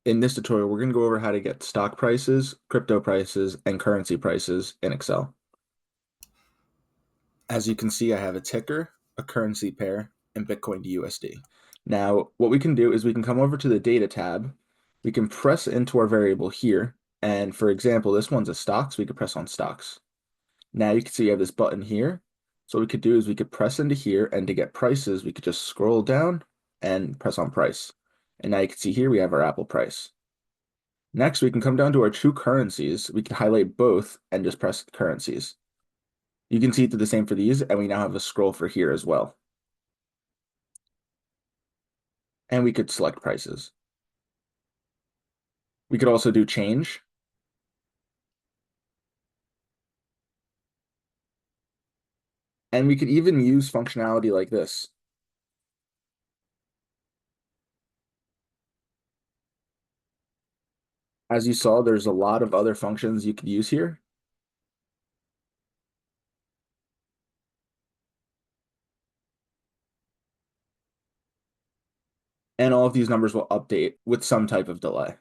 In this tutorial, we're going to go over how to get stock prices, crypto prices, and currency prices in Excel. As you can see, I have a ticker, a currency pair, and Bitcoin to USD. Now, what we can do is we can come over to the data tab. We can press into our variable here. And for example, this one's a stock, so we could press on stocks. Now you can see you have this button here. So what we could do is we could press into here, and to get prices, we could just scroll down and press on price. And now you can see here we have our Apple price. Next, we can come down to our two currencies. We can highlight both and just press currencies. You can see do the same for these, and we now have a scroll for here as well. And we could select prices. We could also do change. And we could even use functionality like this. As you saw, there's a lot of other functions you could use here. And all of these numbers will update with some type of delay.